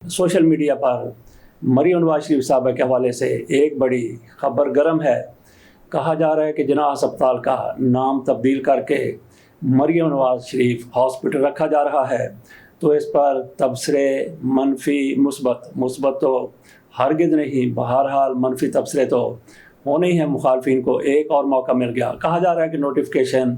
Social media पर मरियम नवाज शरीफ साहबा के हवाले से एक बड़ी खबर गर्म है। कहा जा रहा है कि जिन्ना अस्पताल का नाम तब्दील करके मरियम नवाज शरीफ हॉस्पिटल रखा जा रहा है। तो इस पर तबसरे मनफी मुस्बत तो हरगिज़ नहीं, बहरहाल मनफी तबसरे तो होने ही हैं। मुखालफिन को एक और मौका मिल गया। कहा जा रहा है कि नोटिफिकेशन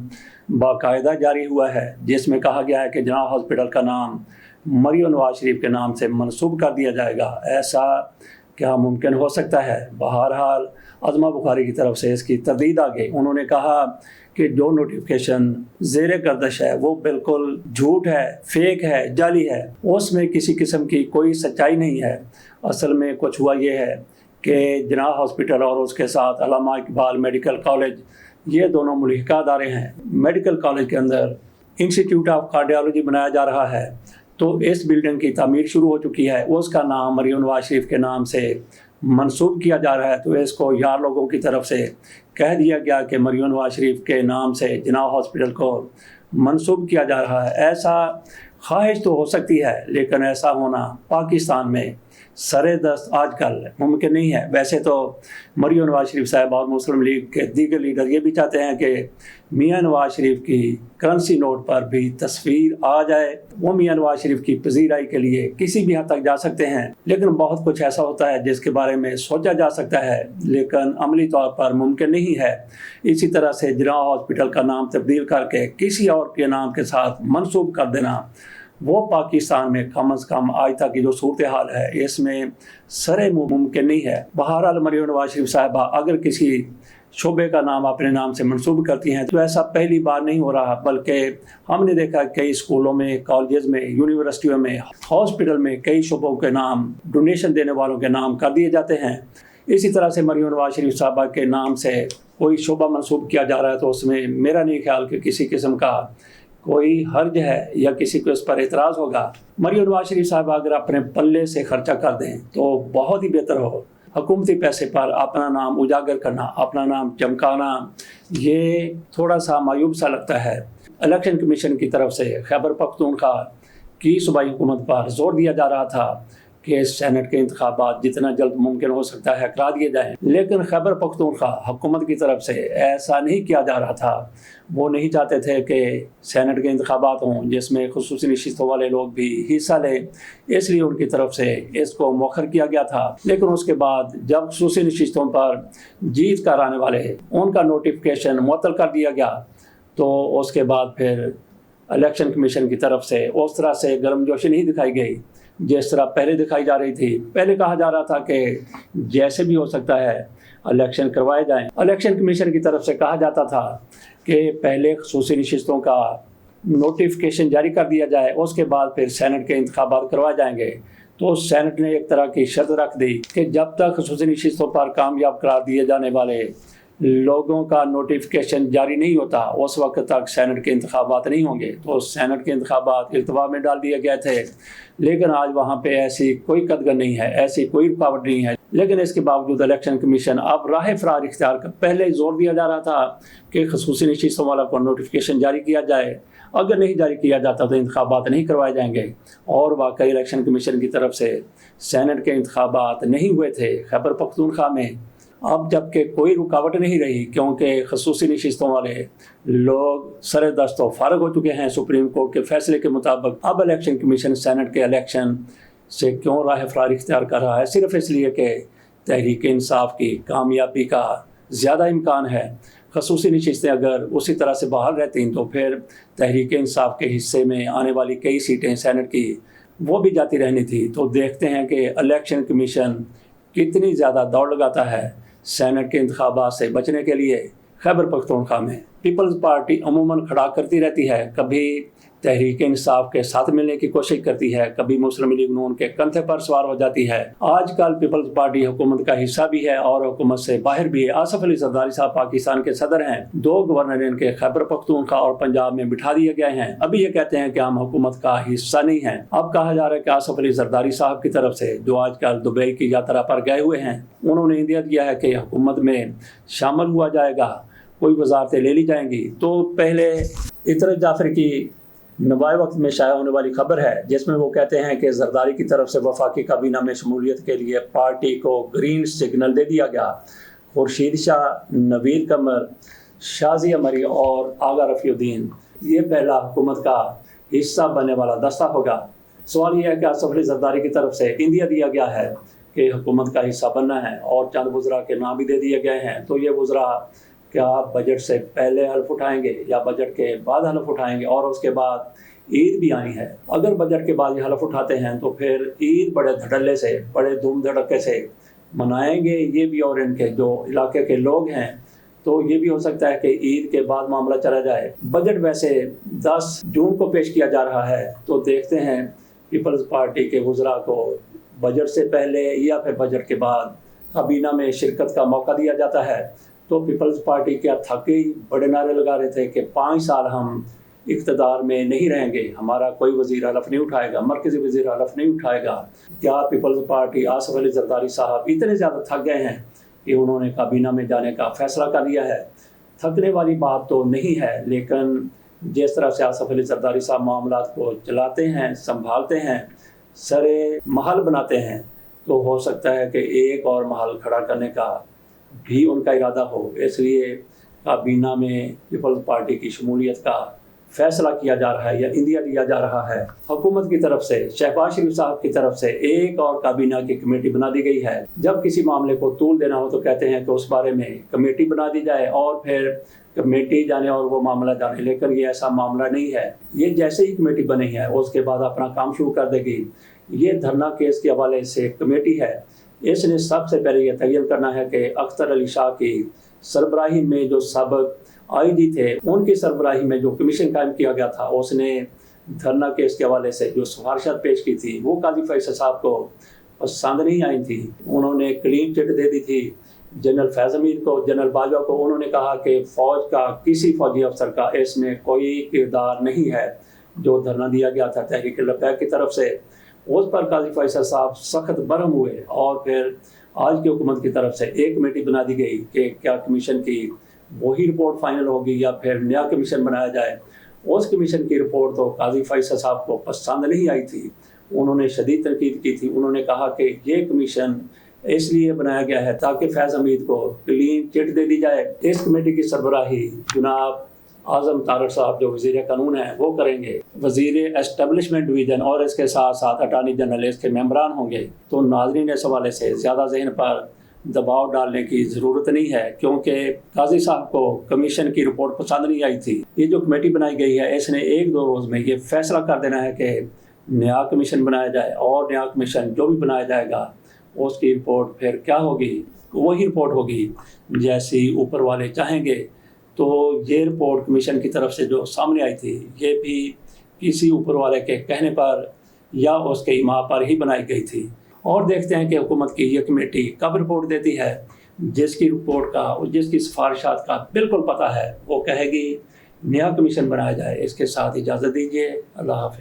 बाकायदा जारी हुआ है जिसमें कहा गया है कि जिन्ना हॉस्पिटल का नाम मरियम नवाज शरीफ के नाम से मनसूब कर दिया जाएगा। ऐसा क्या मुमकिन हो सकता है? बहरहाल अज़मा बुखारी की तरफ से इसकी तरदीद आ गई। उन्होंने कहा कि जो नोटिफिकेशन ज़ेर गर्दिश है वो बिल्कुल झूठ है, फेक है, जाली है। उसमें किसी किस्म की कोई सच्चाई नहीं है। असल में कुछ हुआ ये है कि जिन्ना हॉस्पिटल और उसके साथ अल्लामा इकबाल मेडिकल कॉलेज, ये दोनों मुल्हिका अदारे हैं। मेडिकल कॉलेज के अंदर इंस्टीट्यूट ऑफ कार्डियोलॉजी बनाया जा रहा है। तो इस बिल्डिंग की तामीर शुरू हो चुकी है। उसका नाम मरियम नवाज शरीफ के नाम से मंसूब किया जा रहा है। तो इसको यार लोगों की तरफ से कह दिया गया कि मरियम नवाज शरीफ के नाम से जिन्ना हॉस्पिटल को मंसूब किया जा रहा है। ऐसा ख्वाहिश तो हो सकती है, लेकिन ऐसा होना पाकिस्तान में सरे दस्त आजकल मुमकिन नहीं है। वैसे तो मरियम नवाज शरीफ साहब और मुस्लिम लीग के दीगर लीडर ये भी चाहते हैं कि मियाँ नवाज शरीफ की करेंसी नोट पर भी तस्वीर आ जाए। वो मियाँ नवाज शरीफ की पजीराई के लिए किसी भी हद तक जा सकते हैं, लेकिन बहुत कुछ ऐसा होता है जिसके बारे में सोचा जा सकता है लेकिन अमली तौर पर मुमकिन नहीं है। इसी तरह से जिन्ना हॉस्पिटल का नाम तब्दील करके किसी और के नाम के साथ मनसूब कर देना, वो पाकिस्तान में कम अज़ कम आज तक की जो सूरत हाल है इसमें सरे मुमकिन नहीं है। बहरहाल मरियम नवाज शरीफ साहिबा अगर किसी शोबे का नाम अपने नाम से मंसूब करती हैं तो ऐसा पहली बार नहीं हो रहा, बल्कि हमने देखा कई स्कूलों में, कॉलेजेस में, यूनिवर्सिटियों में, हॉस्पिटल में कई शोबों के नाम डोनेशन देने वालों के नाम कर दिए जाते हैं। इसी तरह से मरियम नवाज शरीफ साहिबा के नाम से कोई शोबा मंसूब किया जा रहा है तो उसमें मेरा नहीं ख्याल कि किसी किस्म का कोई हर्ज है या किसी को इस पर एतराज़ होगा। मरियम नवाज शरीफ साहब अगर अपने पल्ले से खर्चा कर दें तो बहुत ही बेहतर हो। हुकूमती पैसे पर अपना नाम उजागर करना, अपना नाम चमकाना, ये थोड़ा सा मायूब सा लगता है। इलेक्शन कमीशन की तरफ से खैबर पख्तूनख्वा की सूबाई हुकूमत पर जोर दिया जा रहा था कि सेनेट के इंतखाबात जितना जल्द मुमकिन हो सकता है करा दिए जाएँ, लेकिन खैबर पख्तूनख्वा हुकूमत की तरफ से ऐसा नहीं किया जा रहा था। वो नहीं चाहते थे कि सेनेट के इंतखाबात हों जिसमें खुसूसी नशिस्तों वाले लोग भी हिस्सा लें, इसलिए उनकी तरफ से इसको मौखर किया गया था। लेकिन उसके बाद जब खुसूसी नशिस्तों पर जीत कर आने वाले उनका नोटिफिकेशन मुअत्तल कर दिया गया तो उसके बाद फिर इलेक्शन कमीशन की तरफ से उस तरह से गर्मजोशी नहीं दिखाई गई जिस तरह पहले दिखाई जा रही थी। पहले कहा जा रहा था कि जैसे भी हो सकता है इलेक्शन करवाए जाएं। इलेक्शन कमीशन की तरफ से कहा जाता था कि पहले खुसूसी नशिस्तों का नोटिफिकेशन जारी कर दिया जाए, उसके बाद फिर सेनेट के इंतखाबात करवाए जाएंगे। तो सेनेट ने एक तरह की शर्त रख दी कि जब तक खुसूसी नशिस्तों पर कामयाब करार दिए जाने वाले लोगों का नोटिफिकेशन जारी नहीं होता उस वक्त तक सेनेट के इंतखाबात नहीं होंगे। तो सेनेट के इंतखाबात इल्तवा में डाल दिए गए थे, लेकिन आज वहाँ पे ऐसी कोई कदगन नहीं है, ऐसी कोई रुकावट नहीं है। लेकिन इसके बावजूद इलेक्शन कमीशन अब राह फरार इख्तियार कर, पहले जोर दिया जा रहा था कि खुसूसी नशिस्तों वाला को नोटिफिकेशन जारी किया जाए, अगर नहीं जारी किया जाता तो इंतखाबात नहीं करवाए जाएंगे। और वाकई इलेक्शन कमीशन की तरफ से सेनेट के इंतखाबात नहीं हुए थे खैबर पख्तूनख्वा में। अब जबकि कोई रुकावट नहीं रही क्योंकि खुसूसी नशिस्तों वाले लोग सरे दस्तों फारग हो चुके हैं सुप्रीम कोर्ट के फैसले के मुताबिक। अब इलेक्शन कमीशन सेनेट के इलेक्शन से क्यों राह फरार इख्तियार कर रहा है? सिर्फ इसलिए कि तहरीक इंसाफ की कामयाबी का ज़्यादा इम्कान है। खुसूसी नशिस्तें अगर उसी तरह से बाहर रहती तो फिर तहरीक इंसाफ के हिस्से में आने वाली कई सीटें सेनेट की वो भी जाती रहनी थी। तो देखते हैं कि इलेक्शन कमीशन कितनी ज़्यादा दौड़ लगाता है सेनेट के इंतखाबात से बचने के लिए। खैबर पख्तूनख्वा में पीपल्स पार्टी अमूमन खड़ा करती रहती है, कभी तहरीक इंसाफ के साथ मिलने की कोशिश करती है, कभी मुस्लिम लीग नून के कंधे पर सवार हो जाती है। आजकल पीपल्स पार्टी हुकूमत का हिस्सा भी है और हुकूमत से बाहर भी है। आसिफ अली जरदारी साहब पाकिस्तान के सदर हैं। 2 गवर्नर इनके खैबर पख्तूनख्वा और पंजाब में बिठा दिए गए हैं। अभी ये कहते हैं कि हम हुकूमत का हिस्सा नहीं हैं। अब कहा जा रहा है कि आसिफ अली जरदारी साहब की तरफ से, जो आजकल दुबई की यात्रा पर गए हुए हैं, उन्होंने इंदिया दिया है कि हुकूमत में शामिल हुआ जाएगा, कोई वजारतें ले ली जाएंगी। तो पहले इतरत जाफर की नवाए वक्त में शाया होने वाली खबर है जिसमें वो कहते हैं कि जरदारी की तरफ से वफाकी काबीना में शमूलियत के लिए पार्टी को ग्रीन सिग्नल दे दिया गया। खुर्शीद शाह, नवीद कमर, शाजिया मरी और आगा रफ़ीउद्दीन ये पहला हुकूमत का हिस्सा बनने वाला दस्ता होगा। सवाल यह है कि आसिफ अली जरदारी की तरफ से इंदिया दिया गया है कि हुकूमत का हिस्सा बनना है और चंद वज़रा के नाम भी दे दिए गए हैं, तो ये वज़रा क्या बजट से पहले हल्फ उठाएंगे या बजट के बाद हल्फ उठाएंगे? और उसके बाद ईद भी आनी है। अगर बजट के बाद ये हल्फ उठाते हैं तो फिर ईद बड़े धड़ल्ले से, बड़े धूम धड़के से मनाएंगे ये भी, और इनके जो इलाके के लोग हैं तो ये भी हो सकता है कि ईद के बाद मामला चला जाए। बजट वैसे 10 जून को पेश किया जा रहा है, तो देखते हैं पीपल्स पार्टी के वज़रा को बजट से पहले या फिर बजट के बाद काबीना में शिरकत का मौका दिया जाता है। तो पीपल्स पार्टी क्या थके बड़े नारे लगा रहे थे कि 5 साल हम इक़्तिदार में नहीं रहेंगे, हमारा कोई वज़ीर हलफ नहीं उठाएगा, मरकज़ी वज़ीर हलफ नहीं उठाएगा। क्या पीपल्स पार्टी आसिफ अली जरदारी साहब इतने ज़्यादा थक गए हैं कि उन्होंने काबीना में जाने का फ़ैसला कर लिया है? थकने वाली बात तो नहीं है, लेकिन जिस तरह से आसिफ अली जरदारी साहब मामलात को चलाते हैं, संभालते हैं, सरे महल बनाते हैं, तो हो सकता है कि एक और महल खड़ा करने का भी उनका इरादा हो। इसलिए काबीना में पीपल्स पार्टी की शमूलियत का फैसला किया जा रहा है या इंदिया दिया जा रहा है। हुकूमत की तरफ से, शहबाज शरीफ साहब की तरफ से एक और काबीना की कमेटी बना दी गई है। जब किसी मामले को तूल देना हो तो कहते हैं कि उस बारे में कमेटी बना दी जाए और फिर कमेटी जाने और वो मामला जाने, लेकिन ये ऐसा मामला नहीं है। ये जैसे ही कमेटी बनी है उसके बाद अपना काम शुरू कर देगी। ये धरना केस के हवाले से कमेटी है, इसने सबसे पहले यह तयन करना है कि अख्तर अली शाह की सरबराही में जो सबक आईजी थे उनकी सरबराही में जो कमीशन कायम किया गया था, उसने धरना केस के हवाले से जो सिफारिशात पेश की थी वो काजी फैसल साहब को पसंद नहीं आई थी। उन्होंने क्लीन चिट दे दी थी जनरल फैज़ हमीद को, जनरल बाजवा को। उन्होंने कहा कि फ़ौज का किसी फ़ौजी अफसर का इसमें कोई किरदार नहीं है। जो धरना दिया गया था तहरीक लब्बैक की तरफ से, उस पर काजी फैसल साहब सख्त बरहम हुए और फिर आज की हुकूमत की तरफ से एक कमेटी बना दी गई कि क्या कमीशन की वही रिपोर्ट फाइनल होगी या फिर नया कमीशन बनाया जाए। उस कमीशन की रिपोर्ट तो काजी फैसल साहब को पसंद नहीं आई थी, उन्होंने शदीद तनकीद की थी। उन्होंने कहा कि ये कमीशन इसलिए बनाया गया है ताकि फैज़ हमीद को क्लीन चिट दे दी जाए। इस कमेटी की सरबराही जनाब आज़म तारक साहब जो वज़ीर कानून हैं वो करेंगे। वज़ीर एस्टेब्लिशमेंट डिवीज़न और इसके साथ साथ अटार्नी जनरल इसके मेंबरान होंगे। तो नाज़रीन इस हवाले से ज़्यादा ज़हन पर दबाव डालने की ज़रूरत नहीं है, क्योंकि काजी साहब को कमीशन की रिपोर्ट पसंद नहीं आई थी। ये जो कमेटी बनाई गई है इसने 1-2 रोज़ में ये फैसला कर देना है कि नया कमीशन बनाया जाए, और नया कमीशन जो भी बनाया जाएगा उसकी रिपोर्ट फिर क्या होगी, वही रिपोर्ट होगी जैसी ऊपर वाले चाहेंगे। तो ये रिपोर्ट कमीशन की तरफ से जो सामने आई थी ये भी किसी ऊपर वाले के कहने पर या उसके इमा पर ही बनाई गई थी। और देखते हैं कि हुकूमत की ये कमेटी कब रिपोर्ट देती है। जिसकी रिपोर्ट का और जिसकी सिफारिशात का बिल्कुल पता है वो कहेगी नया कमीशन बनाया जाए। इसके साथ इजाज़त दीजिए, अल्लाह हाफ़िज़।